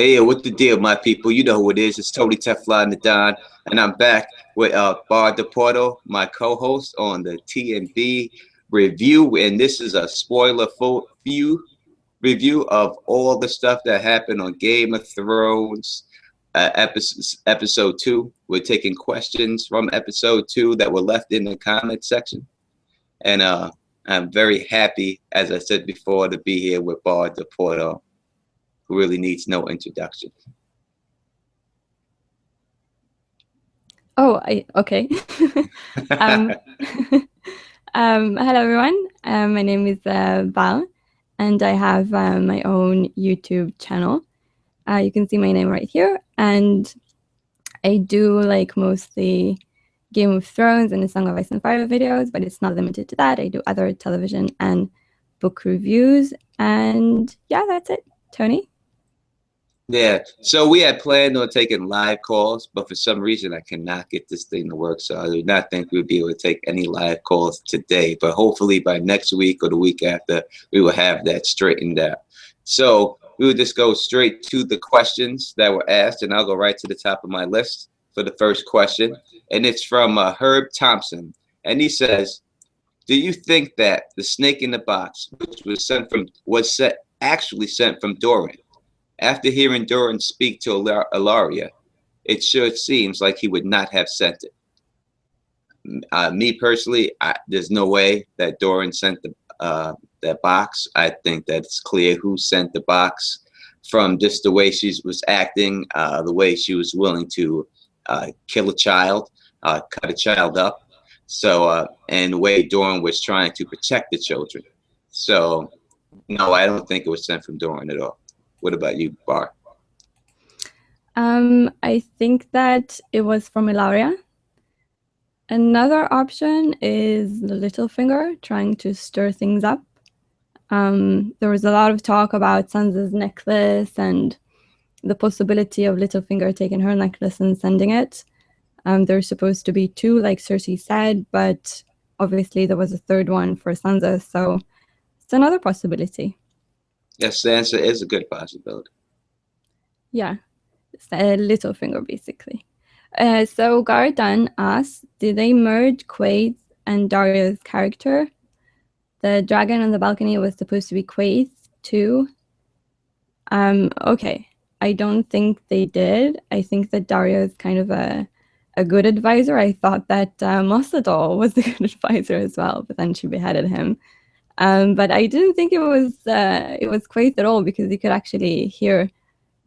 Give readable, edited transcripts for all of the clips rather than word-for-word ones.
Hey, what the deal, my people? You know who it is. It's Tony Teflon the Don, and I'm back with Bar de Porto, my co-host on the TNB review, and this is a spoiler-full review of all the stuff that happened on Game of Thrones episode 2. We're taking questions from episode 2 that were left in the comment section, and I'm very happy, as I said before, to be here with Bar de Porto, who really needs no introduction. Okay. Hello everyone. My name is Val, and I have my own YouTube channel. You can see my name right here, and I do like mostly Game of Thrones and the Song of Ice and Fire videos, but it's not limited to that. I do other television and book reviews, and yeah, that's it. Tony? Yeah, so we had planned on taking live calls, but for some reason I cannot get this thing to work. So I do not think we'll be able to take any live calls today, but hopefully by next week or the week after, we will have that straightened out. So we will just go straight to the questions that were asked, and I'll go right to the top of my list for the first question. And it's from Herb Thompson. And he says, do you think that the snake in the box, which was actually sent from Dorne? After hearing Dorne speak to Arya, it sure seems like he would not have sent it. Me personally, there's no way that Dorne sent that box. I think that it's clear who sent the box from just the way she was acting, the way she was willing to kill a child, cut a child up. So, and the way Dorne was trying to protect the children. So, no, I don't think it was sent from Dorne at all. What about you, Bar? I think that it was from Arya. Another option is Littlefinger trying to stir things up. There was a lot of talk about Sansa's necklace and the possibility of Littlefinger taking her necklace and sending it. There's supposed to be 2, like Cersei said, but obviously there was a 3rd one for Sansa, so it's another possibility. Yes, Sansa is a good possibility. Yeah, it's a Littlefinger, basically. So Gardan asks, did they merge Quaithe and Daria's character? The dragon on the balcony was supposed to be Quaithe too. Okay, I don't think they did. I think that Daria is kind of a good advisor. I thought that Mossador was a good advisor as well, but then she beheaded him. But I didn't think it was Quaithe at all, because you could actually hear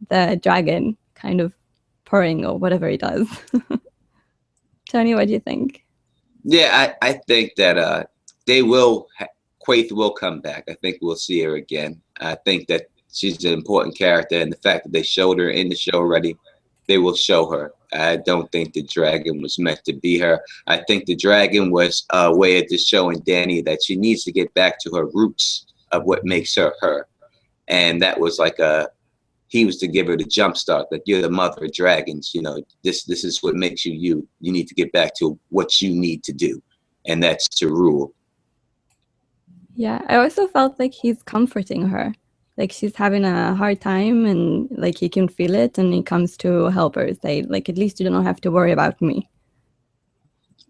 the dragon kind of purring or whatever he does. Tony, what do you think? Yeah, I think that Quaithe will come back. I think we'll see her again. I think that she's an important character, and the fact that they showed her in the show already, they will show her. I don't think the dragon was meant to be her. I think the dragon was a way of just showing Dany that she needs to get back to her roots of what makes her her. And that was like he was to give her the jump start, that you're the mother of dragons. You know, this is what makes you you. You need to get back to what you need to do, and that's to rule. Yeah, I also felt like he's comforting her. Like she's having a hard time, and like he can feel it, and he comes to help her, say, like, at least you don't have to worry about me.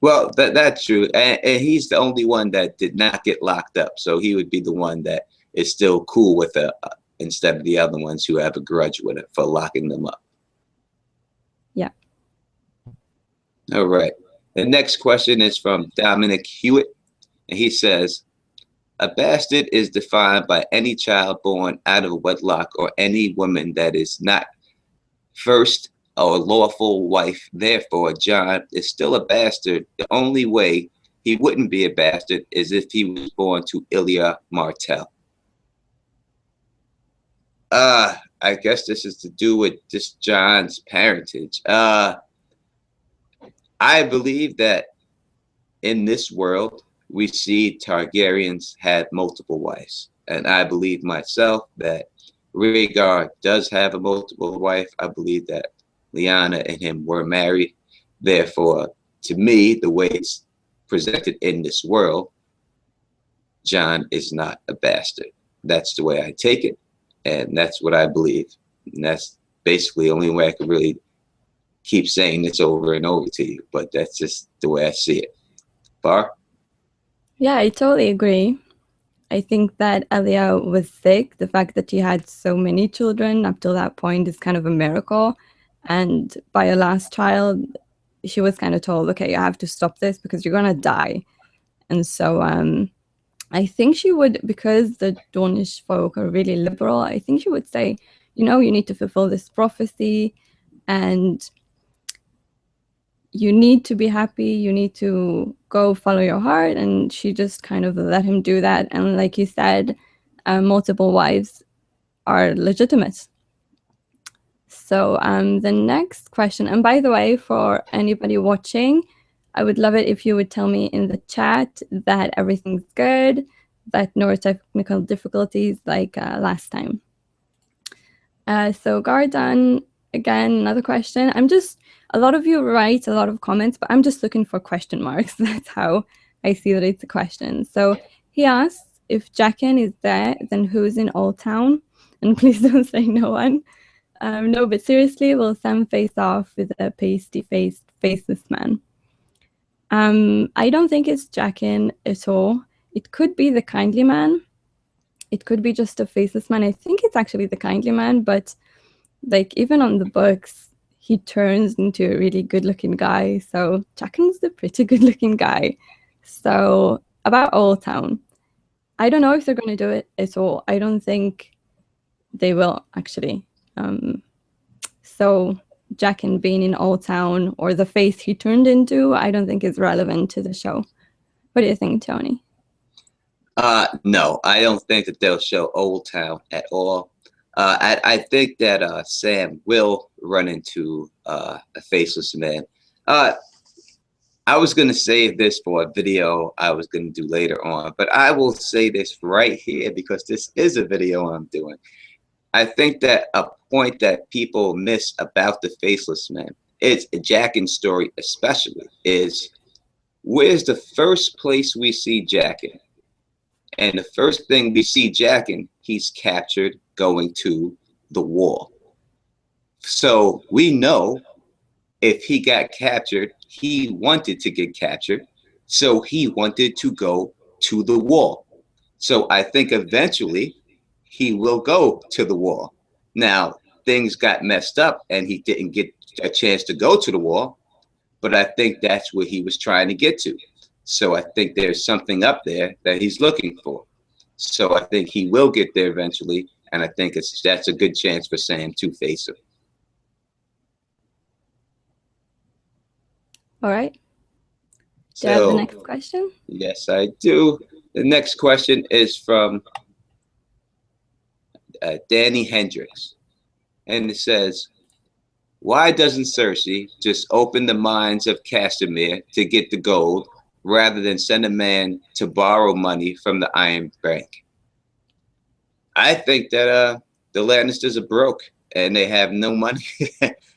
Well, that's true, and he's the only one that did not get locked up, so he would be the one that is still cool with her, instead of the other ones who have a grudge with her for locking them up. Yeah. All right. The next question is from Dominic Hewitt, and he says, a bastard is defined by any child born out of wedlock or any woman that is not first or lawful wife. Therefore, Jon is still a bastard. The only way he wouldn't be a bastard is if he was born to Ilya Martell. I guess this is to do with just Jon's parentage. I believe that in this world, we see Targaryens had multiple wives. And I believe myself that Rhaegar does have a multiple wife. I believe that Lyanna and him were married. Therefore, to me, the way it's presented in this world, Jon is not a bastard. That's the way I take it. And that's what I believe. And that's basically the only way I could really keep saying this over and over to you, but that's just the way I see it. Bar? Yeah, I totally agree. I think that Elia was sick. The fact that she had so many children up till that point is kind of a miracle. And by her last child, she was kind of told, okay, you have to stop this because you're going to die. And so I think she would, because the Dornish folk are really liberal, I think she would say, you know, you need to fulfill this prophecy and you need to be happy, you need to go follow your heart. And she just kind of let him do that. And like you said, multiple wives are legitimate. So the next question, and by the way, for anybody watching, I would love it if you would tell me in the chat that everything's good, that no technical difficulties like last time. So Gardan, again, another question. A lot of you write a lot of comments, but I'm just looking for question marks. That's how I see that it's a question. So he asks, if Jaqen is there, then who's in Oldtown? And please don't say no one. No, but seriously, will Sam face off with a pasty-faced, faceless man? I don't think it's Jaqen at all. It could be the kindly man. It could be just a faceless man. I think it's actually the kindly man, but like even on the books, he turns into a really good-looking guy. So Jaqen's a pretty good-looking guy. So about Oldtown, I don't know if they're going to do it at all. I don't think they will, actually. So Jaqen being in Oldtown or the face he turned into, I don't think is relevant to the show. What do you think, Tony? No, I don't think that they'll show Oldtown at all. I think that Sam will run into a faceless man. I was going to save this for a video I was going to do later on, but I will say this right here because this is a video I'm doing. I think that a point that people miss about the faceless man, it's Jaqen's story especially, is where's the first place we see Jaqen? And the first thing we see Jaqen, he's captured going to the wall. So we know if he got captured, he wanted to get captured. So he wanted to go to the wall. So I think eventually he will go to the wall. Now, things got messed up and he didn't get a chance to go to the wall, but I think that's where he was trying to get to. So I think there's something up there that he's looking for. So I think he will get there eventually, and I think that's a good chance for Sam to face him. All right. Do you have the next question? Yes, I do. The next question is from Danny Hendricks, and it says, why doesn't Cersei just open the mines of Castamere to get the gold rather than send a man to borrow money from the Iron Bank? I think that the Lannisters are broke and they have no money,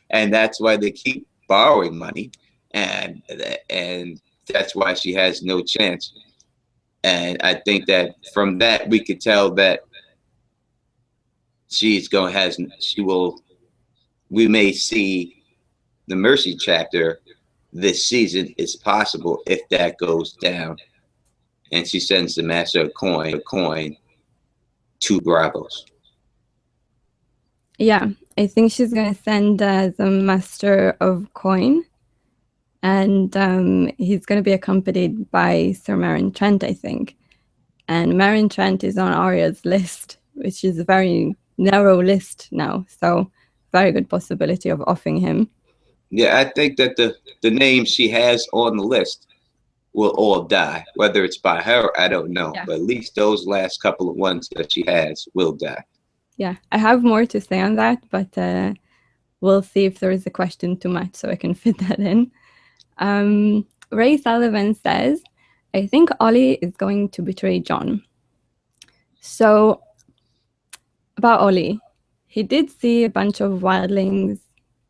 and that's why they keep borrowing money, and that's why she has no chance. And I think that from that we could tell that we may see the Mercy chapter this season is possible if that goes down, and she sends the Master of coin to Braavos. Yeah, I think she's going to send the Master of Coin, and he's going to be accompanied by Sir Meryn Trent, I think. And Meryn Trent is on Arya's list, which is a very narrow list now, so very good possibility of offing him. Yeah, I think that the names she has on the list will all die. Whether it's by her, I don't know. Yeah. But at least those last couple of ones that she has will die. Yeah, I have more to say on that, but we'll see if there is a question too much so I can fit that in. Ray Sullivan says, I think Ollie is going to betray Jon. So, about Ollie, he did see a bunch of wildlings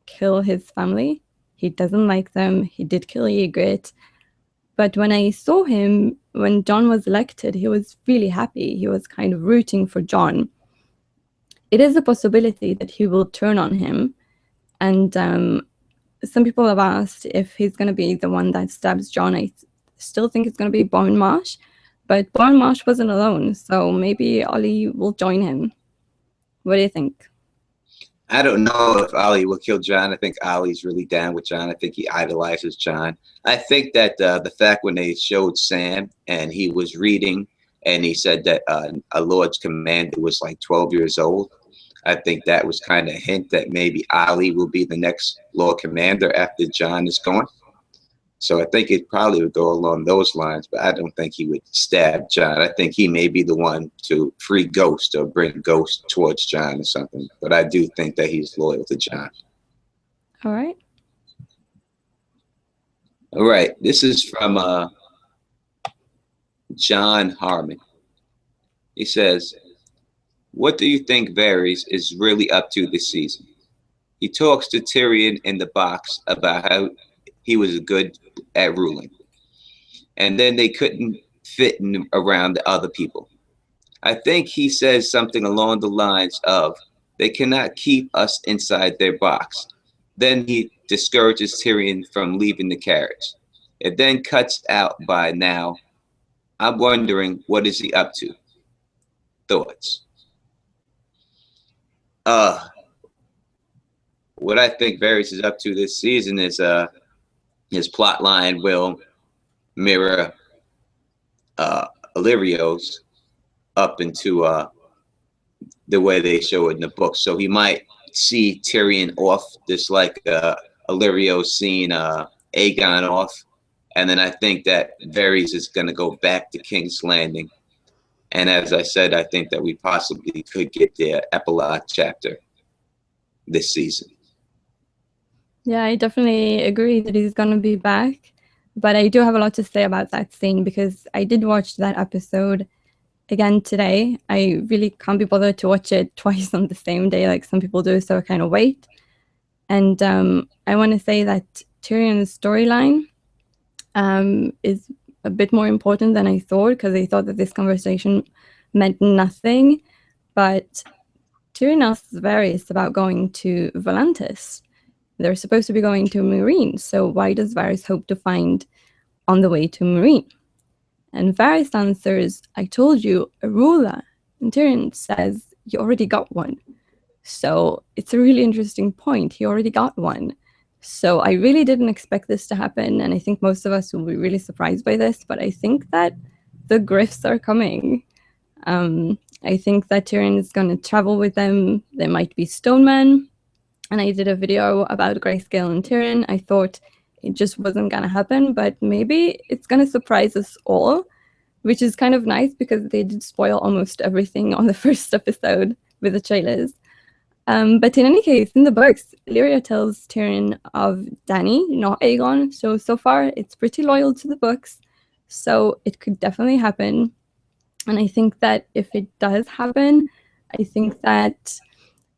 kill his family. He doesn't like them. He did kill Ygritte. But when I saw him, when Jon was elected, he was really happy. He was kind of rooting for Jon. it is a possibility that he will turn on him. And some people have asked if he's going to be the one that stabs Jon. I still think it's going to be Bowen Marsh, but Bowen Marsh wasn't alone, so maybe Ollie will join him. What do you think? I don't know if Ollie will kill Jon. I think Ollie's really down with Jon. I think he idolizes Jon. I think that the fact when they showed Sam and he was reading and he said that a Lord's Commander was like 12 years old, I think that was kind of a hint that maybe Ollie will be the next Lord Commander after Jon is gone. So I think it probably would go along those lines, but I don't think he would stab Jon. I think he may be the one to free Ghost or bring Ghost towards Jon or something. But I do think that he's loyal to Jon. All right. All right. This is from John Harmon. He says, what do you think Varys is really up to this season? He talks to Tyrion in the box about how he was good at ruling. And then they couldn't fit around the other people. I think he says something along the lines of, they cannot keep us inside their box. Then he discourages Tyrion from leaving the carriage. It then cuts out by now. I'm wondering, what is he up to? Thoughts? What I think Varys is up to this season is his plot line will mirror Illyrio's up into the way they show it in the book. So he might see Tyrion off, just like Illyrio seeing Aegon off. And then I think that Varys is going to go back to King's Landing. And as I said, I think that we possibly could get the epilogue chapter this season. Yeah, I definitely agree that he's going to be back. But I do have a lot to say about that scene because I did watch that episode again today. I really can't be bothered to watch it twice on the same day like some people do, so I kind of wait. And I want to say that Tyrion's storyline is a bit more important than I thought, because I thought that this conversation meant nothing. But Tyrion asks Varys about going to Volantis. They're supposed to be going to Meereen, so why does Varys hope to find on the way to Meereen? And Varys answers, I told you, a ruler. And Tyrion says, you already got one. So it's a really interesting point. He already got one. So I really didn't expect this to happen, and I think most of us will be really surprised by this, but I think that the Griffs are coming. I think that Tyrion is going to travel with them. There might be Stonemen. And I did a video about Grayscale and Tyrion. I thought it just wasn't going to happen, but maybe it's going to surprise us all, which is kind of nice because they did spoil almost everything on the first episode with the trailers. But in any case, in the books, Illyrio tells Tyrion of Dany, not Aegon. So far, it's pretty loyal to the books. So it could definitely happen. And I think that if it does happen, I think that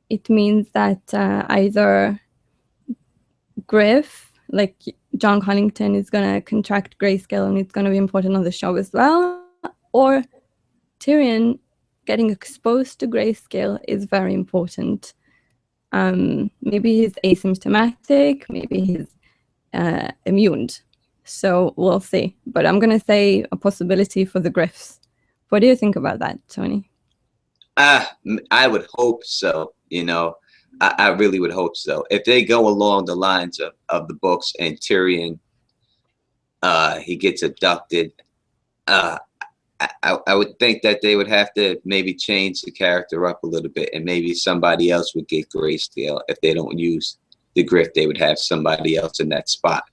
it means that either Griff, like John Connington, is going to contract Grayscale and it's going to be important on the show as well, or Tyrion getting exposed to Grayscale is very important. Maybe he's asymptomatic, maybe he's immune. So we'll see. But I'm going to say a possibility for the Griffs. What do you think about that, Tony? I would hope so. You know, I really would hope so. If they go along the lines of the books and Tyrion, he gets abducted, I would think that they would have to maybe change the character up a little bit, and maybe somebody else would get Grayscale. If they don't use the Griff, they would have somebody else in that spot.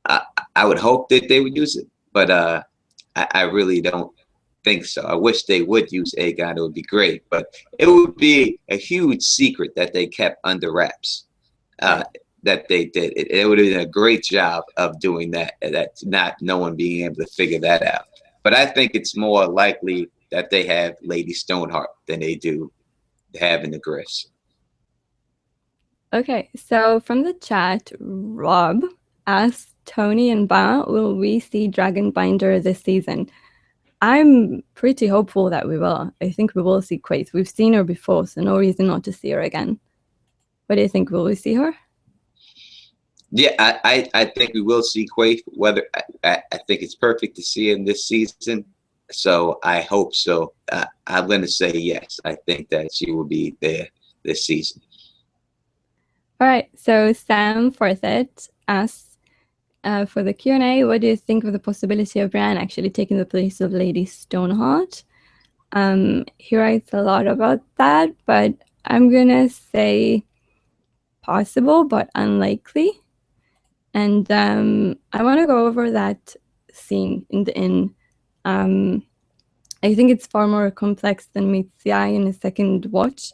I would hope that they would use it, but I really don't think so. I wish they would use Aegon. It would be great, but it would be a huge secret that they kept under wraps. That they did. It would have been a great job of doing that. That's not no one being able to figure that out. But I think it's more likely that they have Lady Stoneheart than they do having the Griffs. Okay, so from the chat, Rob asked Tony and Ba, will we see Dragonbinder this season? I'm pretty hopeful that we will. I think we will see Quaithe. We've seen her before, so no reason not to see her again. What do you think? Will we see her? Yeah, I think we will see Quaithe. Whether I think it's perfect to see him this season, so I hope so. I'm going to say yes. I think that she will be there this season. All right. So Sam Forsyth asks for the Q&A, what do you think of the possibility of Bran actually taking the place of Lady Stoneheart? He writes a lot about that, but I'm gonna say possible but unlikely. And I want to go over that scene in the inn. I think it's far more complex than meets the eye in a second watch.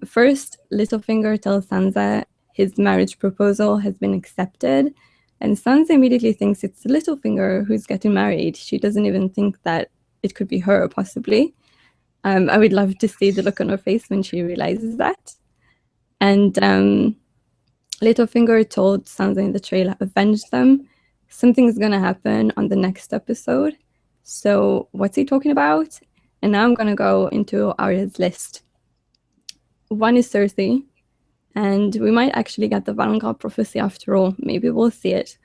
First, Littlefinger tells Sansa his marriage proposal has been accepted, and Sansa immediately thinks it's Littlefinger who's getting married. She doesn't even think that it could be her, possibly. I would love to see the look on her face when she realizes that. And Littlefinger told Sansa in the trailer, avenge them. Something's going to happen on the next episode. So what's he talking about? And now I'm going to go into Arya's list. One is Cersei, and we might actually get the Vanguard prophecy after all. Maybe we'll see it.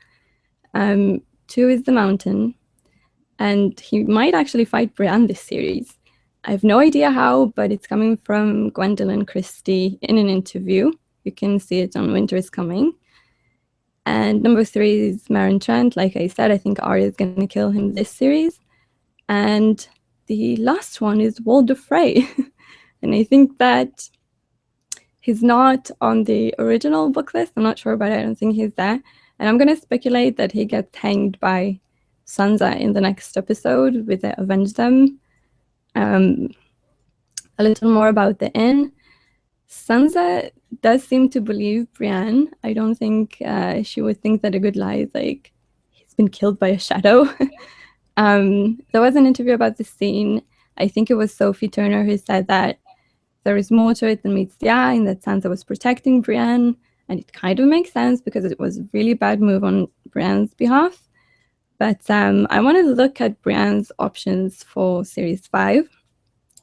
Two is the Mountain, and he might actually fight Brienne this series. I have no idea how, but it's coming from Gwendolyn Christie in an interview. You can see it on Winter is Coming. And number three is Meryn Trant. Like I said, I think Arya is going to kill him this series. And the last one is Walder Frey. And I think that he's not on the original book list. I'm not sure, but I don't think he's there. And I'm going to speculate that he gets hanged by Sansa in the next episode with the Avenge Them. A little more about the inn. Sansa does seem to believe Brienne. I don't think she would think that a good lie is like he's been killed by a shadow. There was an interview about this scene. I think it was Sophie Turner who said that there is more to it than meets the eye, and that Sansa was protecting Brienne. And it kind of makes sense because it was a really bad move on Brienne's behalf. But I want to look at Brienne's options for Series 5.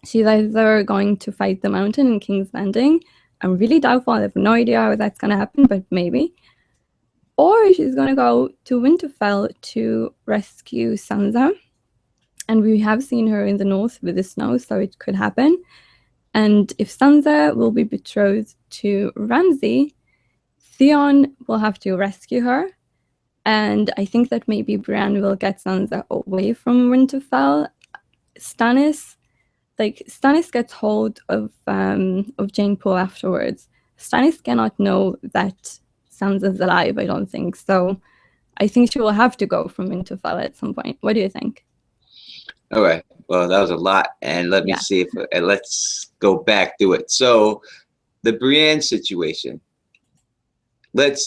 She's either going to fight the Mountain in King's Landing. I'm really doubtful. I have no idea how that's going to happen, but maybe. Or she's going to go to Winterfell to rescue Sansa. And we have seen her in the north with the snow, so it could happen. And if Sansa will be betrothed to Ramsay, Theon will have to rescue her. And I think that maybe Brienne will get Sansa away from Winterfell. Stannis gets hold of Jane Poole afterwards. Stannis cannot know that Sansa's alive, I don't think. So I think she will have to go from Winterfell at some point. What do you think? All right. Well, that was a lot. And let me see if let's go back to it. So the Brienne situation. The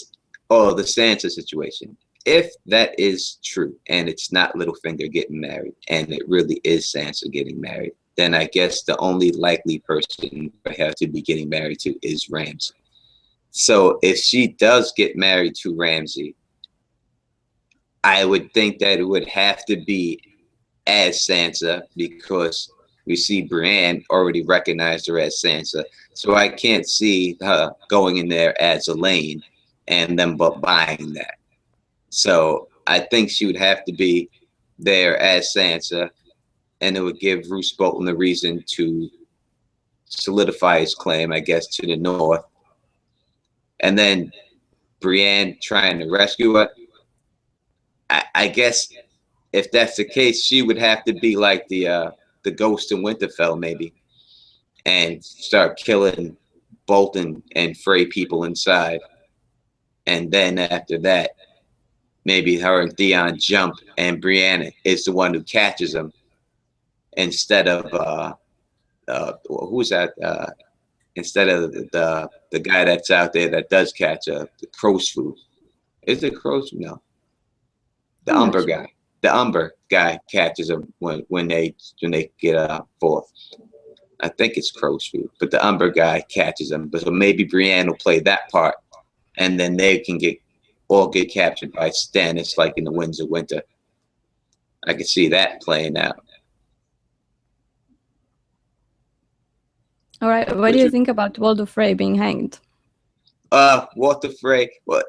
Sansa situation. If that is true and it's not Littlefinger getting married and it really is Sansa getting married, then I guess the only likely person I have to be getting married to is Ramsay. So if she does get married to Ramsay, I would think that it would have to be as Sansa because we see Brienne already recognized her as Sansa. So I can't see her going in there as Elaine and them buying that. So I think she would have to be there as Sansa, and it would give Roose Bolton the reason to solidify his claim, I guess, to the north. And then Brienne trying to rescue her. I guess if that's the case, she would have to be like the ghost in Winterfell, maybe, and start killing Bolton and Frey people inside. And then after that, maybe her and Theon jump, and Brienne is the one who catches him instead of who's that? Instead of the guy that's out there that does catch the crow's food. Is it crow's? No, the Umber guy. The Umber guy catches him when they get forth. I think it's crow's food, but the Umber guy catches him. But so maybe Brienne will play that part, and then they can get captured by Stannis, like in the Winds of Winter. I can see that playing out. All right. What do you think about Walder Frey being hanged? Walter Frey. Well,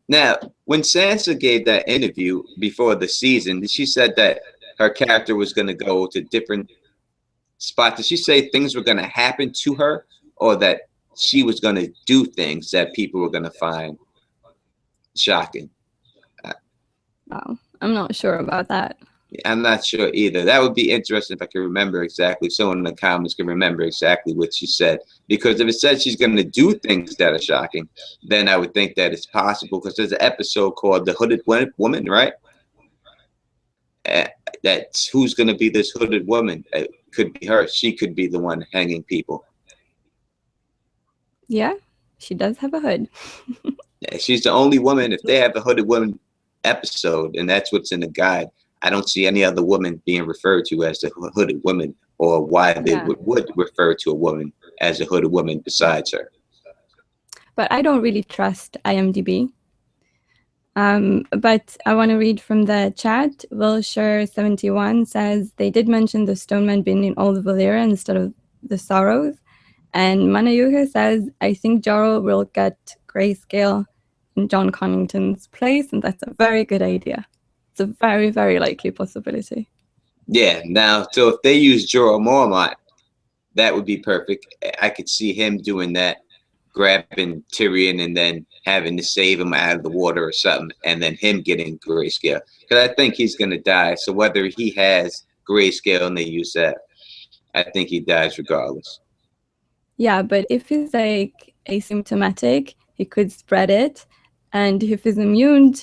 now, when Sansa gave that interview before the season, she said that her character was going to go to different spots. Did she say things were going to happen to her, or that she was going to do things that people were going to find shocking? Wow, I'm not sure about that. I'm not sure either. That would be interesting if I can remember exactly. If someone in the comments can remember exactly what she said. Because if it says she's going to do things that are shocking, then I would think that it's possible. Because there's an episode called The Hooded Woman, right? That's who's going to be this hooded woman. It could be her. She could be the one hanging people. Yeah, she does have a hood. She's the only woman. If they have a hooded woman episode, and that's what's in the guide, I don't see any other woman being referred to as the hooded woman, or why they would refer to a woman as a hooded woman besides her. But I don't really trust IMDb. But I want to read from the chat. Wilshire71 says they did mention the Stoneman being in Old Valyria instead of the Sorrows. And Manayuka says, I think Jorah will get Grayscale in John Connington's place, and that's a very good idea. It's a very, very likely possibility. Yeah, now, so if they use Jorah Mormont, that would be perfect. I could see him doing that, grabbing Tyrion and then having to save him out of the water or something, and then him getting Grayscale. Because I think he's going to die, so whether he has Grayscale and they use that, I think he dies regardless. Yeah, but if he's like asymptomatic, he could spread it, and if he's immune,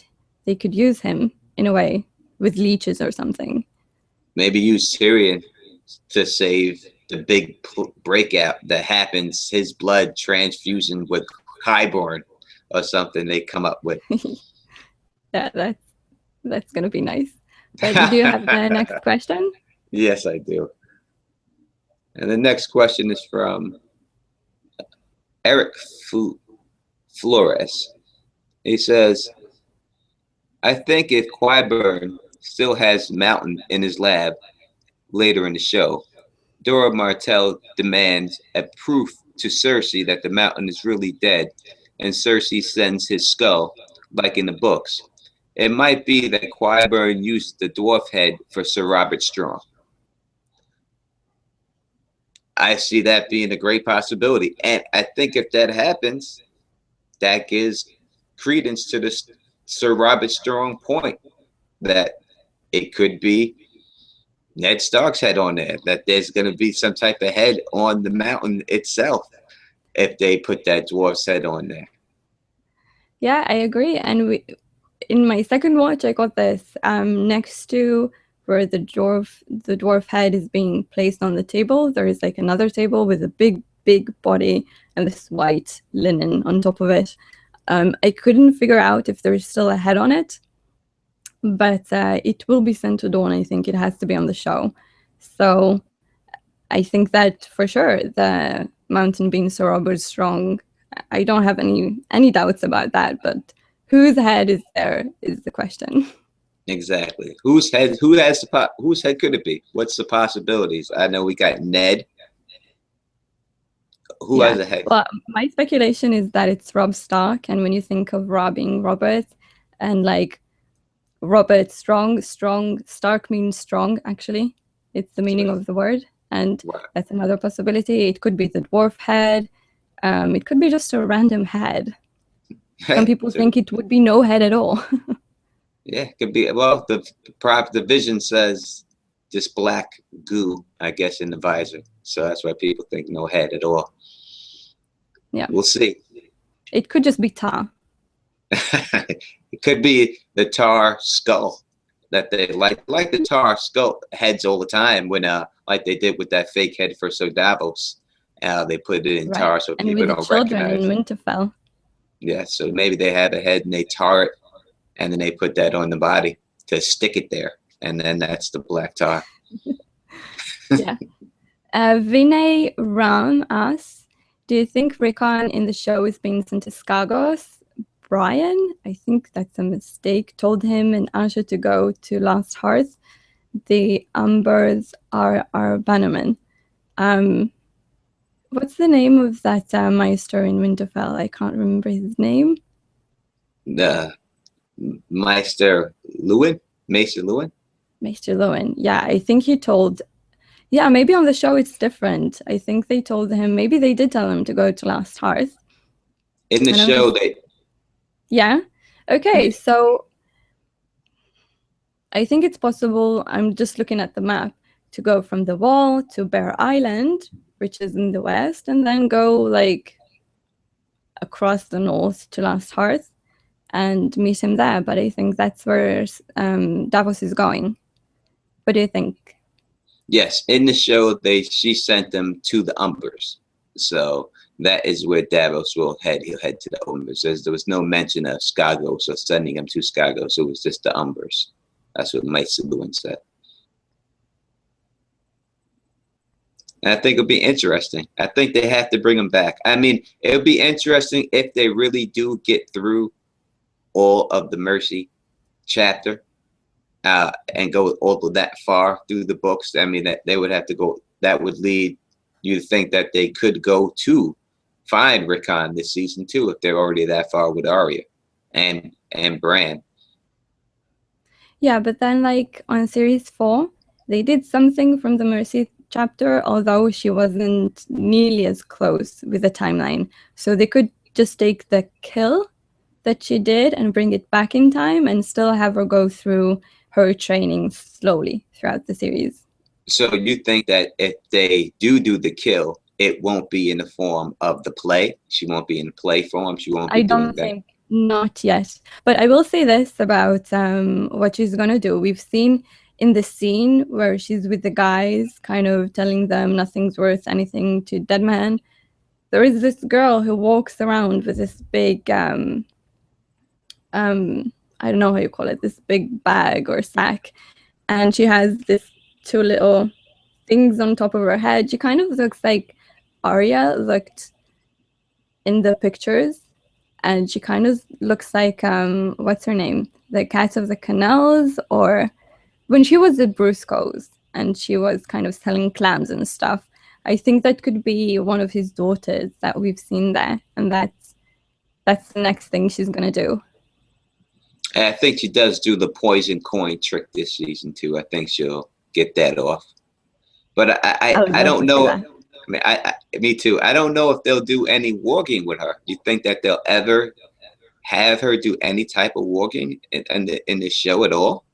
they could use him in a way with leeches or something. Maybe use Tyrion to save the big breakout that happens, his blood transfusion with Highborn or something they come up with. Yeah, that's gonna be nice. But do you have the next question? Yes, I do. And the next question is from Eric Flores. He says, I think if Qyburn still has Mountain in his lab later in the show, Dora Martell demands a proof to Cersei that the Mountain is really dead, and Cersei sends his skull, like in the books. It might be that Qyburn used the dwarf head for Sir Robert Strong. I see that being a great possibility. And I think if that happens, that gives credence to the Sir Robert Strong point that it could be Ned Stark's head on there, that there's going to be some type of head on the mountain itself if they put that dwarf's head on there. Yeah, I agree. And in my second watch, I got this next to where the dwarf head is being placed on the table. There is like another table with a big body and this white linen on top of it. I couldn't figure out if there's still a head on it, but it will be sent to Dawn. I think it has to be on the show. So I think that for sure the mountain being Sir Robert Strong, I don't have any doubts about that, but whose head is there is the question. Exactly. Whose head could it be? What's the possibilities? I know we got Ned. Who has a head? Well, my speculation is that it's Robb Stark, and when you think of robbing Robert and like Robert Strong, Stark means strong, actually. It's the meaning of the word, and that's another possibility. It could be the dwarf head. It could be just a random head. Some people think it would be no head at all. Yeah, it could be. Well, the vision says this black goo, I guess, in the visor. So that's why people think no head at all. Yeah. We'll see. It could just be tar. It could be the tar skull that they like the tar skull heads all the time when like they did with that fake head for Sir Davos. They put it in tar so and people with don't the children recognize in it. Winterfell. Yeah, so maybe they have a head and they tar it, and then they put that on the body to stick it there, and then that's the black tar. Yeah. Vinay Ram asks, do you think Rickon in the show is being sent to Skagos? Brian, I think that's a mistake, told him and Asha to go to Last Hearth. The Umbers are our bannermen. What's the name of that Meister in Winterfell? I can't remember his name. The Meister Lewin? Maester Lewin? Maester Lewin. Yeah, I think he told. Yeah, maybe on the show it's different. I think they told him. Maybe they did tell him to go to Last Hearth. In the And I'm show, just, yeah. Okay, so I think it's possible. I'm just looking at the map to go from the Wall to Bear Island, which is in the west, and then go like across the north to Last Hearth and meet him there. But I think that's where Davos is going. What do you think? yes, in the show, she sent them to the Umbers. So that is where Davos will head. He'll head to the Umbers. There was no mention of Skagos or sending him to Skagos. It was just the Umbers. That's what Maester Lewin said. And I think it'll be interesting. I think they have to bring him back. I mean, it'll be interesting if they really do get through all of the Mercy chapter and go all of that far through the books. I mean, that they would have to go. That would lead you to think that they could go to find Rickon this season too, if they're already that far with Arya and Bran. Yeah, but then like on series 4, they did something from the Mercy chapter, although she wasn't nearly as close with the timeline. So they could just take the kill that she did and bring it back in time and still have her go through her training slowly throughout the series. So you think that if they do the kill, it won't be in the form of the play? She won't be in play form? She won't be doing that? I don't think. Not yet. But I will say this about what she's going to do. We've seen in the scene where she's with the guys, kind of telling them nothing's worth anything to dead man. There is this girl who walks around with this big, I don't know how you call it, this big bag or sack. And she has this 2 little things on top of her head. She kind of looks like Arya looked in the pictures. And she kind of looks like, what's her name? The Cat of the Canals, or when she was at Brusco's and she was kind of selling clams and stuff. I think that could be one of his daughters that we've seen there. And that's the next thing she's going to do. I think she does do the poison coin trick this season too. I think she'll get that off. But I don't know. I mean, me too. I don't know if they'll do any warging with her. Do you think that they'll ever have her do any type of warging in the show at all?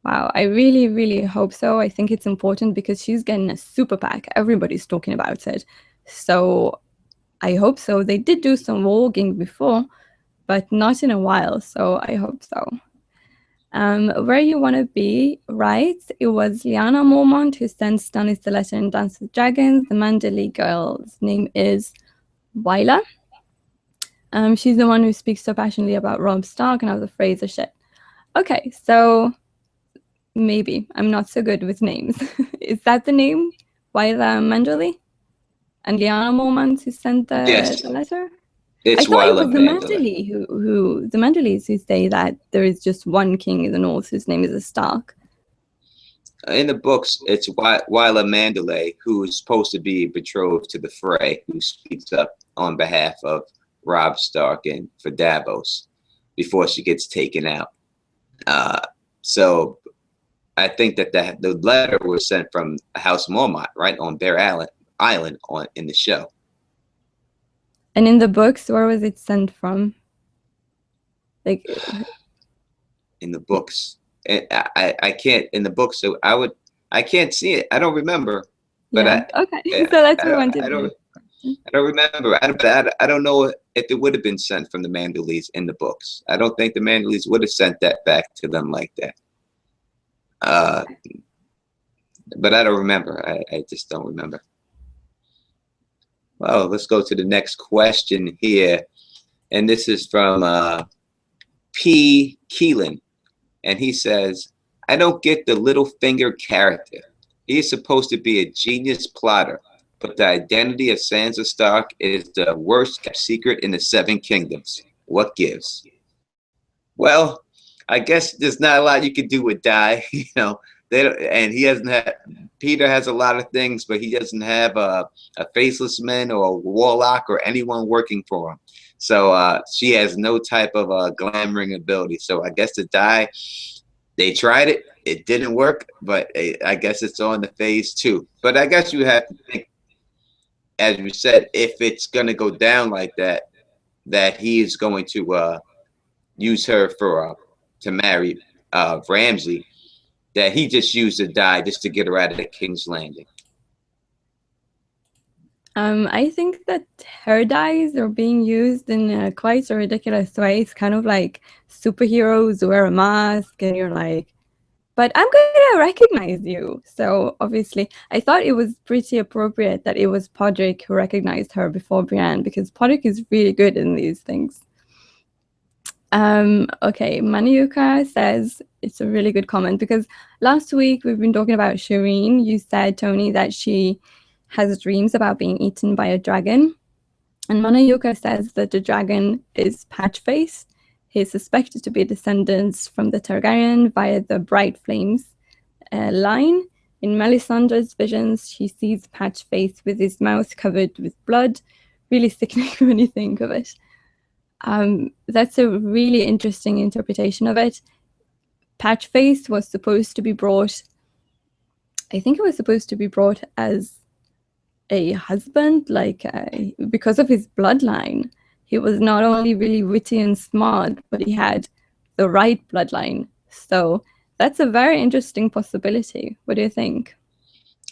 Wow, I really, really hope so. I think it's important because she's getting a super pack. Everybody's talking about it. So I hope so. They did do some warging before, but not in a while. So I hope so. Where you want to be, right? It was Lyanna Mormont who sent Stannis the letter in Dance with Dragons. The Manderley girl's name is Wyla. She's the one who speaks so passionately about Robb Stark and how the phrase are shit. Okay, so maybe. I'm not so good with names. Is that the name? Wyla Manderley? And Lyanna Mormont who sent the letter? It's I thought it was the Manderley the Manderleys who say that there is just one king in the north whose name is a Stark. In the books, it's Wyla Manderley, who is supposed to be betrothed to the Frey, who speaks up on behalf of Robb Stark and for Davos before she gets taken out. So I think that the letter was sent from House Mormont, right, on Bear Island in the show. And in the books, where was it sent from? Like in the books, I can't in the books. So I can't see it. I don't remember. But yeah. Okay. So that's what I wanted. I don't remember. I don't know if it would have been sent from the Manderleys in the books. I don't think the Manderleys would have sent that back to them like that. But I don't remember. I just don't remember. Well, let's go to the next question here. And this is from P. Keelan. And he says, I don't get the Littlefinger character. He is supposed to be a genius plotter, but the identity of Sansa Stark is the worst kept secret in the Seven Kingdoms. What gives? Well, I guess there's not a lot you can do with die. You know, They don't, and he doesn't have. Peter has a lot of things, but he doesn't have a faceless man or a warlock or anyone working for him. So she has no type of glamoring ability. So I guess the dye, they tried it. It didn't work, but I guess it's on the phase 2. But I guess you have to think, as you said, if it's going to go down like that, that he is going to use her for to marry Ramsay, that he just used the dye just to get her out of the King's Landing. I think that her dyes are being used in quite a ridiculous way. It's kind of like superheroes wear a mask and you're like, but I'm going to recognize you. So obviously, I thought it was pretty appropriate that it was Podrick who recognized her before Brienne, because Podrick is really good in these things. Okay, Maniuka says, it's a really good comment, because last week we've been talking about Shireen. You said, Tony, that she has dreams about being eaten by a dragon. And Manayuka says that the dragon is Patchface. He is suspected to be descendants from the Targaryen via the Bright Flames line. In Melisandre's visions, she sees Patchface with his mouth covered with blood. Really sickening when you think of it. That's a really interesting interpretation of it. Patchface was supposed to be brought, I think it was supposed to be brought as a husband, like because of his bloodline. He was not only really witty and smart, but he had the right bloodline. So that's a very interesting possibility. What do you think?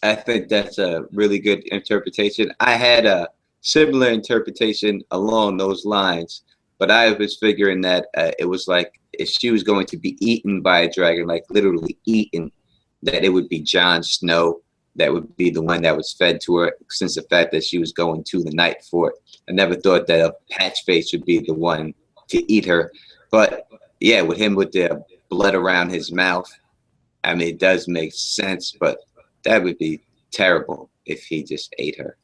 I think that's a really good interpretation. I had a similar interpretation along those lines, but I was figuring that it was like if she was going to be eaten by a dragon, like literally eaten, that it would be Jon Snow that would be the one that was fed to her, since the fact that she was going to the Night Fort. I never thought that a Patchface would be the one to eat her. But yeah, with him with the blood around his mouth, I mean, it does make sense, but that would be terrible if he just ate her.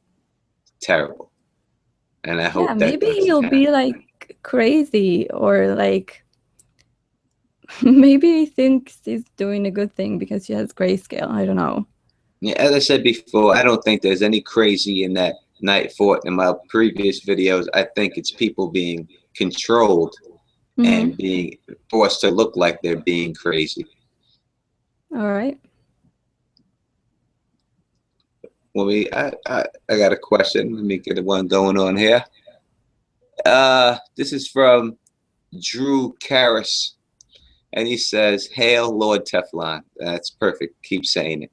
Terrible. And I hope that maybe he'll be like crazy, or like maybe he thinks he's doing a good thing because she has grayscale. I don't know. Yeah, as I said before, I don't think there's any crazy in that Night Fort. In my previous videos, I think it's people being controlled and being forced to look like they're being crazy. All right. Well, I got a question. Let me get one going on here. This is from Drew Karras, and he says, "Hail Lord Teflon." That's perfect. Keep saying it.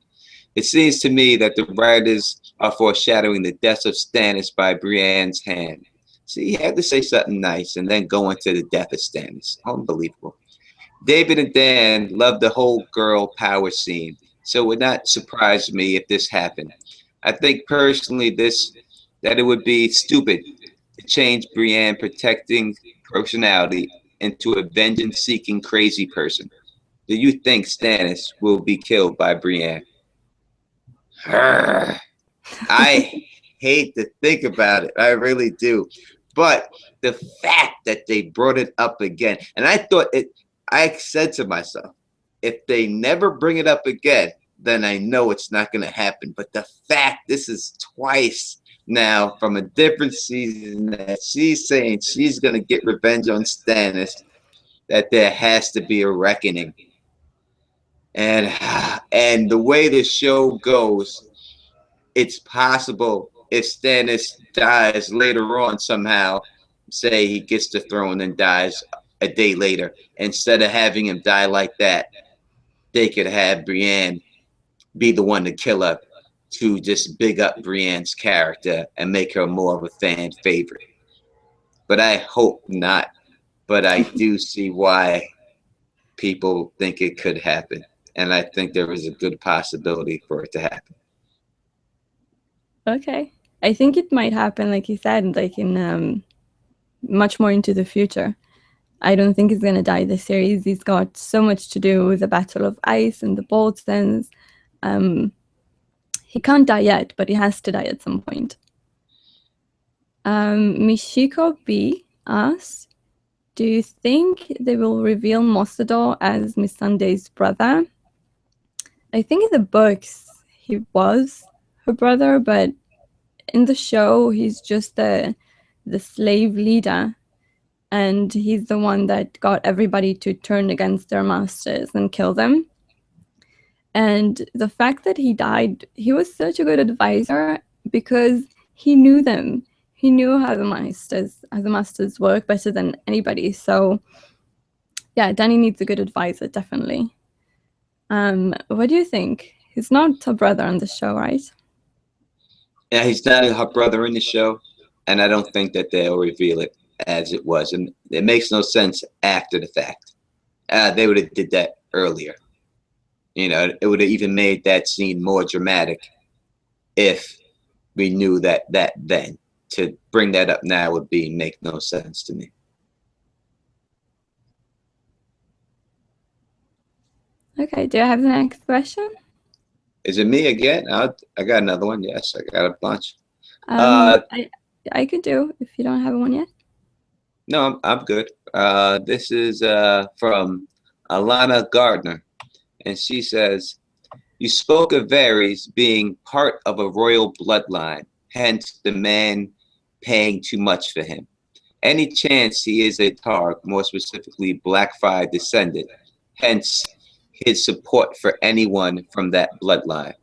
It seems to me that the writers are foreshadowing the death of Stannis by Brienne's hand. See, he had to say something nice and then go into the death of Stannis. Unbelievable. David and Dan loved the whole girl power scene, so it would not surprise me if this happened. I think personally that it would be stupid to change Brienne protecting personality into a vengeance-seeking crazy person. Do you think Stannis will be killed by Brienne? I hate to think about it. I really do. But the fact that they brought it up again, and I said to myself, if they never bring it up again, then I know it's not going to happen. But the fact this is twice now from a different season that she's saying she's going to get revenge on Stannis, that there has to be a reckoning. And the way the show goes, it's possible if Stannis dies later on somehow, say he gets the throne and dies a day later, instead of having him die like that, they could have Brienne be the one to kill her to just big up Brienne's character and make her more of a fan favorite. But I hope not. But I do see why people think it could happen. And I think there is a good possibility for it to happen. Okay. I think it might happen, like you said, like in much more into the future. I don't think he's going to die this series. He's got so much to do with the Battle of Ice and the Boltons. He can't die yet, but he has to die at some point. Mishiko B asks, do you think they will reveal Mossador as Missandei's brother? I think in the books he was her brother, but in the show he's just the slave leader, and he's the one that got everybody to turn against their masters and kill them. And the fact that he died, he was such a good advisor because he knew them. He knew how the masters work better than anybody. So yeah, Dany needs a good advisor, definitely. What do you think? He's not her brother on the show, right? Yeah, he's not her brother in the show, and I don't think that they'll reveal it as it was, and it makes no sense after the fact. They would have did that earlier. You know, it would have even made that scene more dramatic if we knew that then. To bring that up now would make no sense to me. Okay, do you have the next question? Is it me again? I got another one. Yes, I got a bunch. I could do if you don't have one yet. No, I'm good. This is from Alana Gardner, and she says, "You spoke of Varys being part of a royal bloodline, hence the man paying too much for him. Any chance he is a Targ, more specifically Blackfyre descendant, hence his support for anyone from that bloodline?"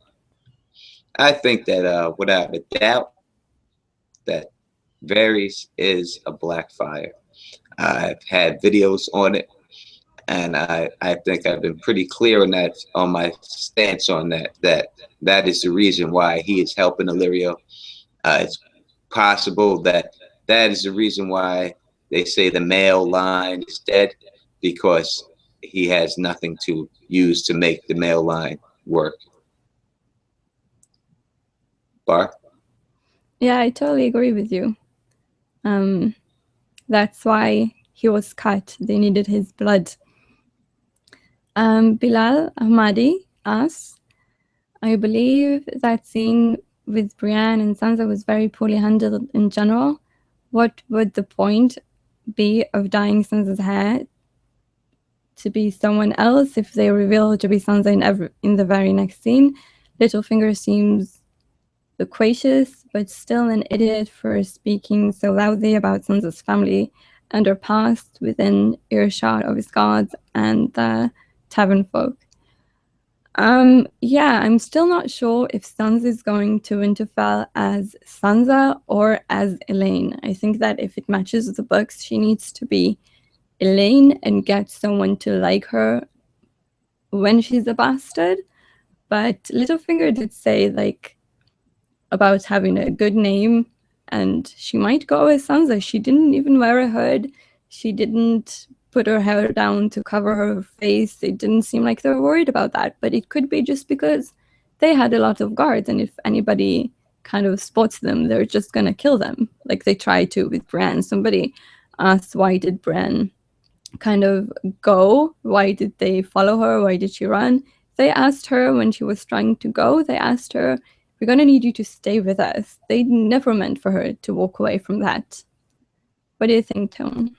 I think that without a doubt, that Varys is a Blackfyre. I've had videos on it, and I think I've been pretty clear on my stance on that is the reason why he is helping Illyrio. It's possible that is the reason why they say the male line is dead, because he has nothing to use to make the male line work. Bar? Yeah, I totally agree with you. That's why he was cut. They needed his blood. Bilal Ahmadi asks, I believe that scene with Brienne and Sansa was very poorly handled in general. What would the point be of dyeing Sansa's hair to be someone else if they reveal her to be Sansa in the very next scene? Littlefinger seems loquacious, but still an idiot for speaking so loudly about Sansa's family and her past within earshot of his guards and the tavern folk. Yeah, I'm still not sure if Sansa is going to Winterfell as Sansa or as Elaine. I think that if it matches the books, she needs to be Elaine and get someone to like her when she's a bastard. But Littlefinger did say, like, about having a good name, and she might go as Sansa. She didn't even wear a hood. She didn't put her hair down to cover her face. It didn't seem like they were worried about that, but it could be just because they had a lot of guards, and if anybody kind of spots them, they're just gonna kill them, like they tried to with Bran. Somebody asked, why did Bran kind of go? Why did they follow her? Why did she run? They asked her when she was trying to go, they asked her, we're gonna need you to stay with us. They never meant for her to walk away from that. What do you think, Tone?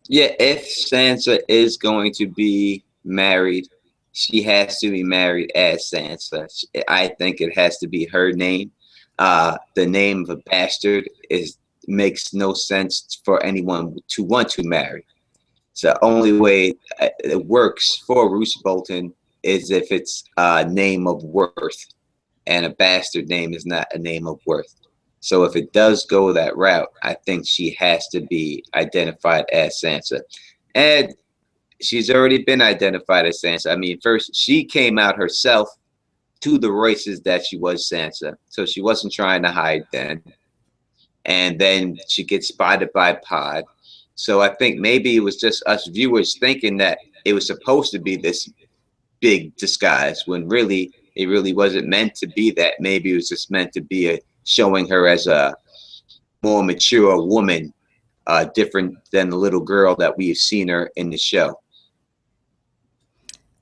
Yeah, if Sansa is going to be married, she has to be married as Sansa. I think it has to be her name. The name of a bastard makes no sense for anyone to want to marry. So the only way it works for Roose Bolton is if it's a name of worth, and a bastard name is not a name of worth. So if it does go that route, I think she has to be identified as Sansa. And she's already been identified as Sansa. I mean, first, she came out herself to the Royces that she was Sansa. So she wasn't trying to hide then. And then she gets spotted by Pod. So I think maybe it was just us viewers thinking that it was supposed to be this big disguise, when really it really wasn't meant to be that. Maybe it was just meant to be showing her as a more mature woman, different than the little girl that we've seen her in the show.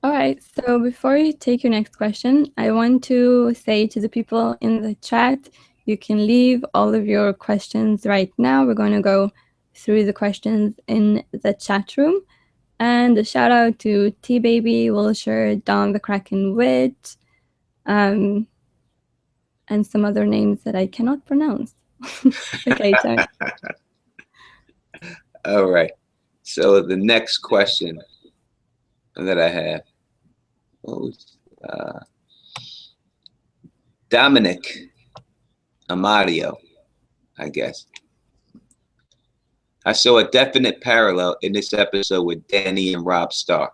All right, so before you take your next question, I want to say to the people in the chat, you can leave all of your questions right now. We're going to go through the questions in the chat room. And a shout out to T Baby, Wilshire, Don the Kraken Wit, and some other names that I cannot pronounce. Okay, Tony. All right. So the next question that I have, Dominic Amadio, I guess. I saw a definite parallel in this episode with Dany and Robb Stark.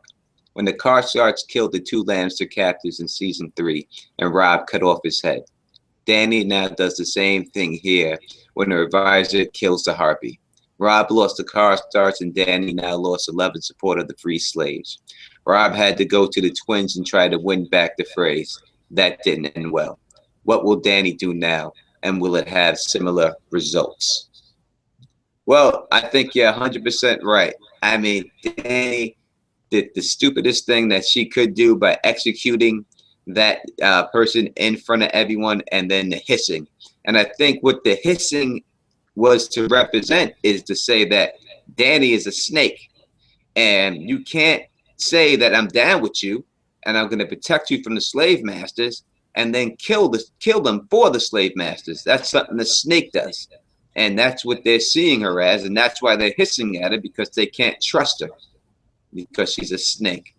When the Karstarks killed the two Lannister captives in season 3 and Robb cut off his head. Dany now does the same thing here when the advisor kills the Harpy. Robb lost the Karstarks and Dany now lost the love and support of the free slaves. Robb had to go to the twins and try to win back the phrase. That didn't end well. What will Dany do now? And will it have similar results? Well, I think you're 100% right. I mean, Dany did the stupidest thing that she could do by executing that person in front of everyone, and then the hissing. And I think what the hissing was to represent is to say that Dany is a snake, and you can't say that I'm down with you and I'm going to protect you from the slave masters and then kill them for the slave masters. That's something the snake does. And that's what they're seeing her as, and that's why they're hissing at her, because they can't trust her because she's a snake.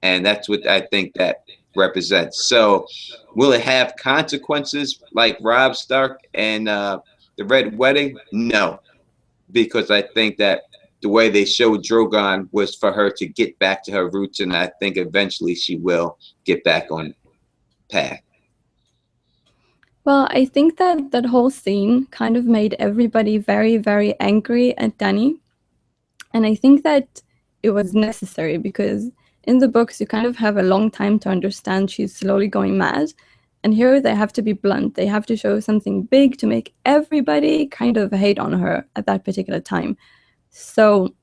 And that's what I think that represents. So will it have consequences like Robb Stark and the Red Wedding? No, because I think that the way they showed Drogon was for her to get back to her roots, and I think eventually she will get back on path. Well, I think that that whole scene kind of made everybody very, very angry at Dany. And I think that it was necessary because in the books, you kind of have a long time to understand she's slowly going mad. And here they have to be blunt. They have to show something big to make everybody kind of hate on her at that particular time. So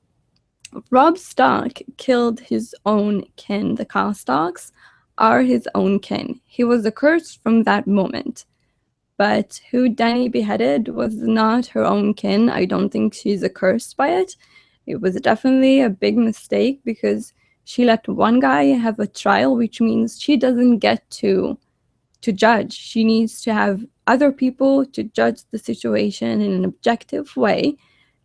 Robb Stark killed his own kin. The Karstarks are his own kin. He was accursed from that moment. But who Dany beheaded was not her own kin. I don't think she's accursed by it. It was definitely a big mistake because she let one guy have a trial, which means she doesn't get to judge. She needs to have other people to judge the situation in an objective way.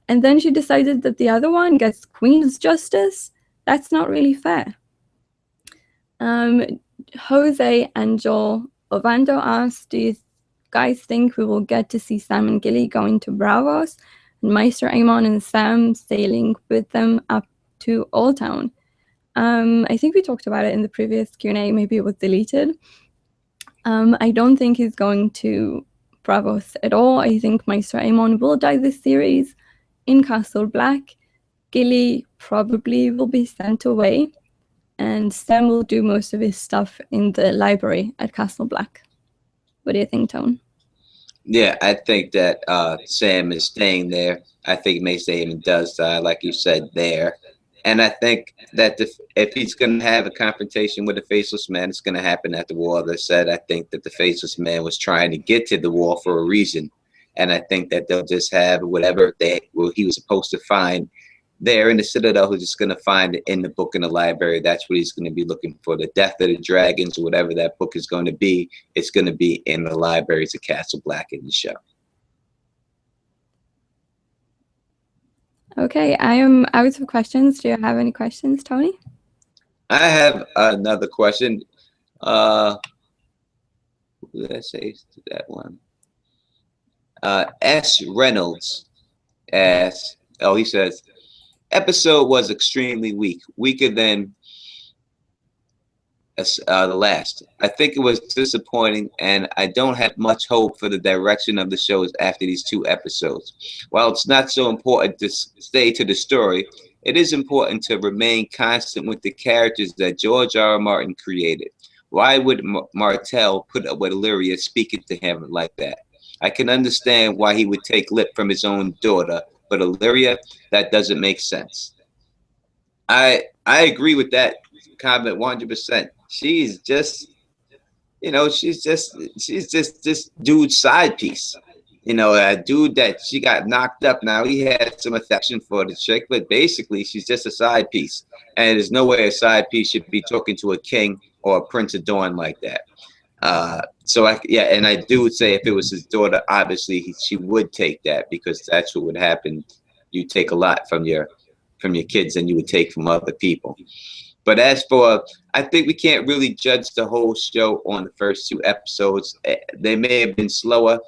And then she decided that the other one gets Queen's Justice. That's not really fair. Jose Angel Ovando asked, do you guys think we will get to see Sam and Gilly going to Braavos, and Maester Aemon and Sam sailing with them up to Oldtown? I think we talked about it in the previous Q&A. Maybe it was deleted. I don't think he's going to Braavos at all. I think Maester Aemon will die this series in Castle Black. Gilly probably will be sent away, and Sam will do most of his stuff in the library at Castle Black. What do you think, Tone? Yeah, I think that Sam is staying there. I think Maester Aemon does die, like you said, there. And I think that if he's going to have a confrontation with the Faceless Man, it's going to happen at the Wall. As I said, I think that the Faceless Man was trying to get to the Wall for a reason. And I think that they'll just have whatever he was supposed to find there in the Citadel, who's just going to find it in the book in the library. That's what he's going to be looking for. The Death of the Dragons, or whatever that book is going to be, it's going to be in the libraries of Castle Black in the show. Okay, I am out of questions. Do you have any questions, Tony? I have another question. What did I say to that one? S. Reynolds asks, he says, episode was extremely weak, weaker than the last. I think it was disappointing, and I don't have much hope for the direction of the shows after these 2 episodes. While it's not so important to stay to the story, it is important to remain constant with the characters that George R.R. Martin created. Why would Martell put up with Illyria speaking to him like that? I can understand why he would take lip from his own daughter, but Illyria, that doesn't make sense. I agree with that comment 100%. She's just, she's just this dude's side piece. a dude that she got knocked up. Now he had some affection for the chick, but basically she's just a side piece. And there's no way a side piece should be talking to a king or a prince of Dorne like that. And I do say if it was his daughter, obviously she would take that, because that's what would happen. You take a lot from your kids than you would take from other people. But as for, I think we can't really judge the whole show on the first 2 episodes. They may have been slower.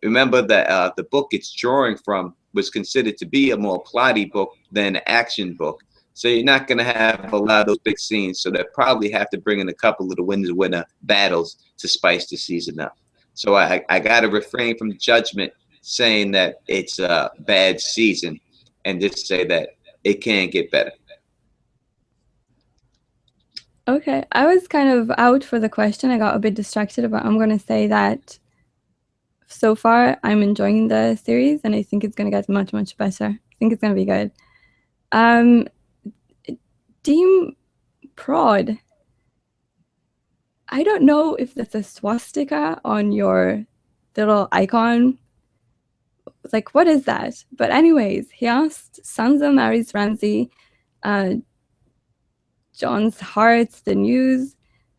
Remember that the book it's drawing from was considered to be a more plotty book than an action book. So you're not going to have a lot of those big scenes. So they'll probably have to bring in a couple of the winner battles to spice the season up. So I got to refrain from judgment saying that it's a bad season, and just say that it can get better. Okay, I was kind of out for the question. I got a bit distracted, but I'm going to say that so far I'm enjoying the series, and I think it's going to get much, much better. I think it's going to be good. Team Prod. I don't know if that's a swastika on your little icon. Like, what is that? But anyways, he asked, Sansa marries Ramsay. Jon's hearts the news.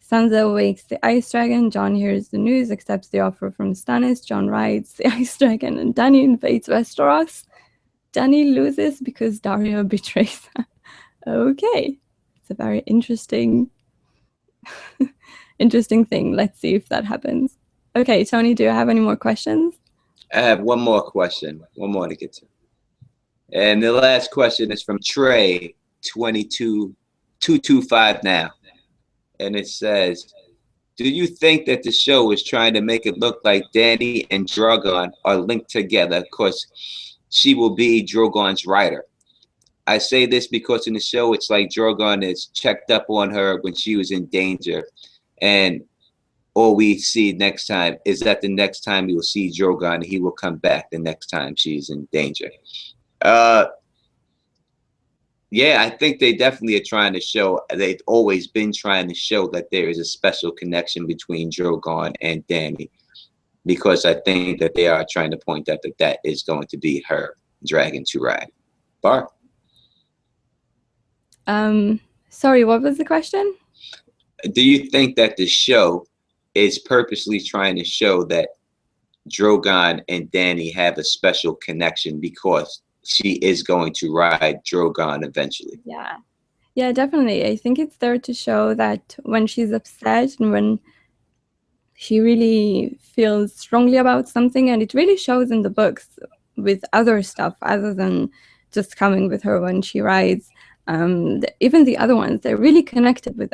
Sansa wakes the ice dragon. Jon hears the news, accepts the offer from Stannis. Jon rides the ice dragon, and Dany invades Westeros. Dany loses because Daria betrays her. Okay, it's a very interesting thing. Let's see if that happens. Okay, Tony, do you have any more questions? I have one more question, one more to get to. And the last question is from Trey 22225 now. And it says, do you think that the show is trying to make it look like Dany and Drogon are linked together because she will be Drogon's rider? I say this because in the show, it's like Drogon is checked up on her when she was in danger. And all we see next time is that the next time we will see Drogon, he will come back the next time she's in danger. Yeah, I think they definitely are trying to show, they've always been trying to show that there is a special connection between Drogon and Dany, because I think that they are trying to point out that that is going to be her dragon to ride. Bar? Sorry, what was the question? Do you think that the show is purposely trying to show that Drogon and Dany have a special connection because she is going to ride Drogon eventually? Yeah, definitely. I think it's there to show that when she's upset and when she really feels strongly about something, and it really shows in the books with other stuff other than just coming with her when she rides. Even the other ones, they're really connected with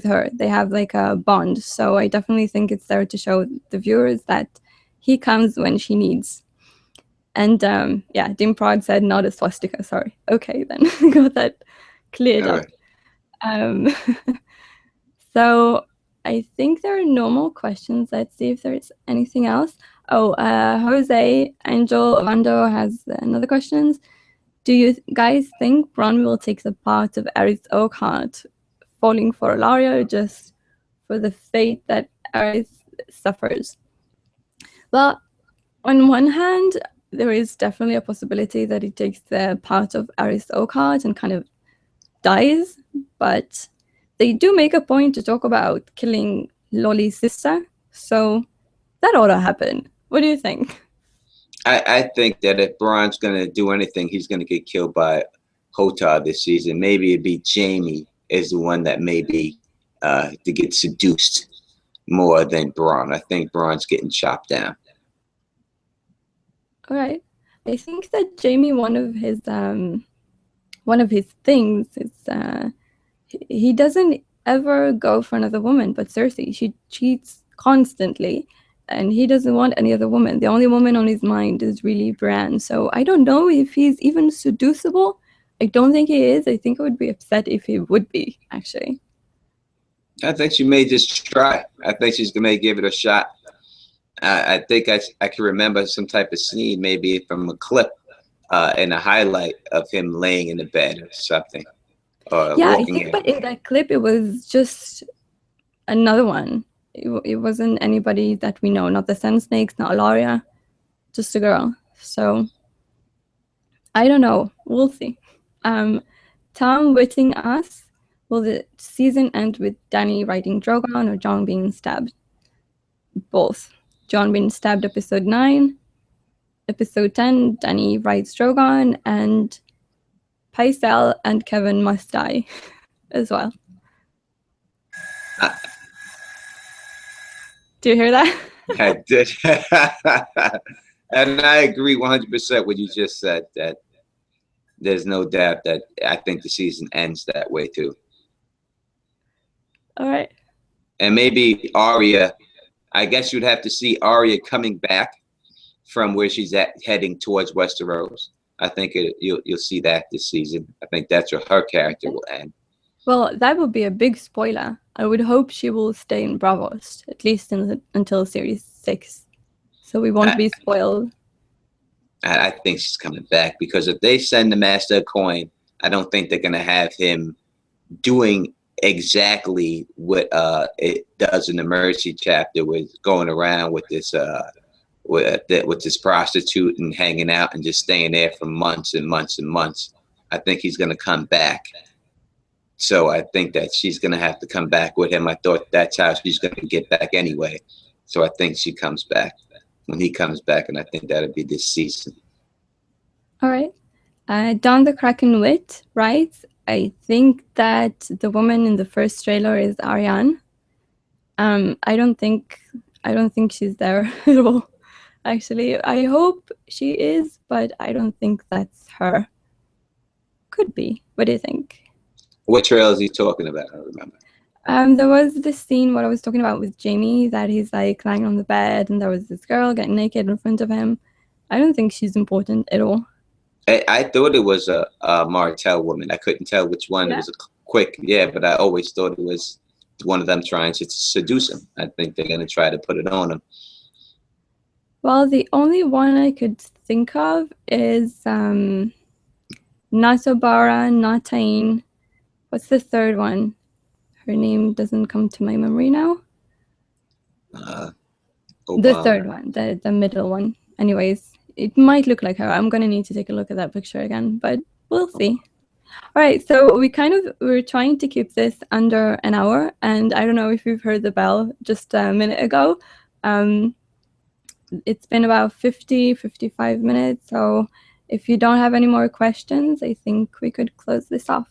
her. They have like a bond. So I definitely think it's there to show the viewers that he comes when she needs. And yeah, Dim Prod said not a swastika, sorry. Okay, then got that cleared up. So I think there are no more questions. Let's see if there's anything else. Oh, Jose Angel Vando has another question. Do you guys think Bronn will take the part of Aerys Oakheart, falling for Arya just for the fate that Aerys suffers? Well, on one hand, there is definitely a possibility that he takes the part of Aerys Oakheart and kind of dies, but they do make a point to talk about killing Lolly's sister, so that ought to happen. What do you think? I think that if Bronn's going to do anything, he's going to get killed by Hotar this season. Maybe it'd be Jaime is the one that maybe to get seduced more than Bronn. I think Bronn's getting chopped down. All right. I think that Jaime, one of his things is he doesn't ever go for another woman but Cersei. She cheats constantly, and he doesn't want any other woman. The only woman on his mind is really Bran. So I don't know if he's even seducible. I don't think he is. I think I would be upset if he would be, actually. I think she may just try. I think she's going to give it a shot. I think I can remember some type of scene, maybe from a clip and a highlight of him laying in the bed or something. Yeah, I think, but in that clip, it was just another one. It wasn't anybody that we know, not the Sand Snakes, not Arya, just a girl. So I don't know. We'll see. Tom Whitting asks, will the season end with Dany writing Drogon or Jon being stabbed? Both. Jon being stabbed episode 9. Episode 10, Dany writes Drogon, and Pycelle and Kevin must die as well. Do you hear that? I did. And I agree 100% what you just said, that there's no doubt that I think the season ends that way too. All right. And maybe Arya, I guess you'd have to see Arya coming back from where she's at, heading towards Westeros. I think you'll see that this season. I think that's where her character will end. Well, that would be a big spoiler. I would hope she will stay in Braavos, at least until series 6. So we won't be spoiled. I think she's coming back, because if they send the Master of Coin, I don't think they're going to have him doing exactly what it does in the Mercy chapter, with going around with this with this prostitute and hanging out and just staying there for months and months and months. I think he's going to come back. So I think that she's going to have to come back with him. I thought that's how she's going to get back anyway. So I think she comes back when he comes back, and I think that'll be this season. All right. Don the Kraken Wit writes, I think that the woman in the first trailer is Ariane. I don't think she's there at all. Actually, I hope she is, but I don't think that's her. Could be. What do you think? What trailer is he talking about? I don't remember. There was this scene what I was talking about with Jamie, that he's like lying on the bed and there was this girl getting naked in front of him. I don't think she's important at all. I thought it was a Martell woman. I couldn't tell which one. Yeah. It was a quick, but I always thought it was one of them trying to seduce him. I think they're going to try to put it on him. Well, the only one I could think of is not Obara, not Tain. What's the third one? Her name doesn't come to my memory now. The third one, the middle one. Anyways, it might look like her. I'm going to need to take a look at that picture again, but we'll see. All right, so we're trying to keep this under an hour, and I don't know if you've heard the bell just a minute ago. It's been about 55 minutes, so if you don't have any more questions, I think we could close this off.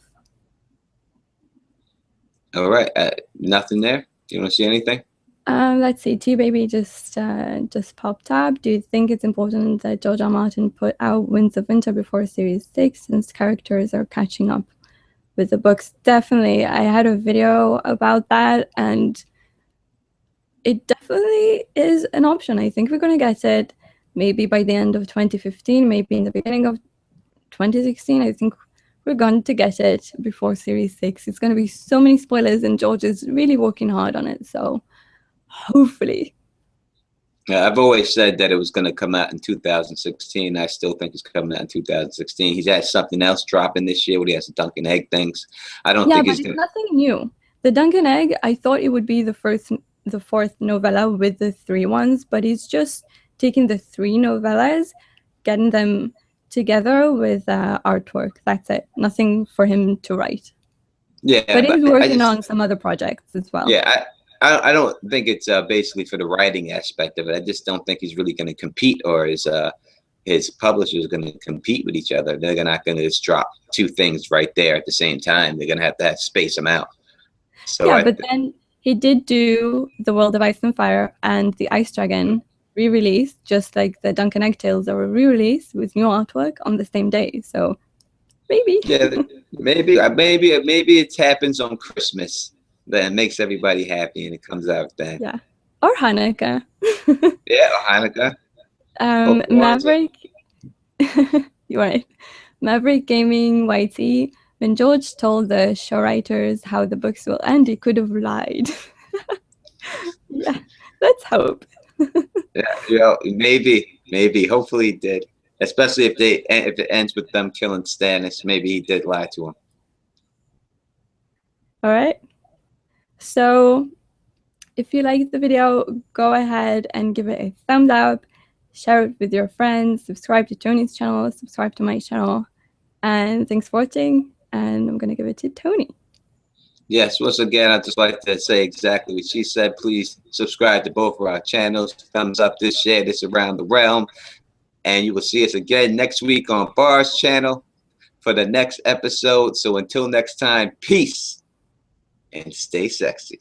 All right, nothing there? Do you want to see anything? Let's see. T-Baby just popped up. Do you think it's important that George R. Martin put out Winds of Winter before Series 6, since characters are catching up with the books? Definitely. I had a video about that, and it definitely is an option. I think we're going to get it maybe by the end of 2015, maybe in the beginning of 2016. I think we're going to get it before Series 6. It's going to be so many spoilers, and George is really working hard on it, so hopefully. Yeah, I've always said that it was going to come out in 2016. I still think it's coming out in 2016. He's had something else dropping this year where he has the Dunkin' Egg things. I don't think it's nothing new. The Dunkin' Egg, I thought it would be the fourth novella with the 3 ones, but he's just taking the 3 novellas, getting them together with artwork. That's it. Nothing for him to write. Yeah, but he's working on some other projects as well. Yeah, I don't think it's basically for the writing aspect of it. I just don't think he's really going to compete, or his publishers are going to compete with each other. They're not going to just drop 2 things right there at the same time. They're going to have to space them out. So yeah, but then he did do The World of Ice and Fire and The Ice Dragon re-release, just like the Dunkin' Egg Tales are re-released with new artwork on the same day. So maybe. Yeah, maybe it happens on Christmas. That makes everybody happy, and it comes out then. Yeah, or Hanukkah. Yeah, or Hanukkah. Maverick. You're right. Maverick Gaming YT. When George told the show writers how the books will end, he could have lied. Yeah, let's hope. Yeah, maybe. Hopefully he did. Especially if it ends with them killing Stannis, maybe he did lie to him. All right. So if you liked the video, go ahead and give it a thumbs up. share it with your friends, subscribe to Tony's channel, subscribe to my channel. And thanks for watching. And I'm going to give it to Tony. Yes, once again, I'd just like to say exactly what she said. Please subscribe to both of our channels. Thumbs up this, share this around the realm. And you will see us again next week on Bar's channel for the next episode. So until next time, peace and stay sexy.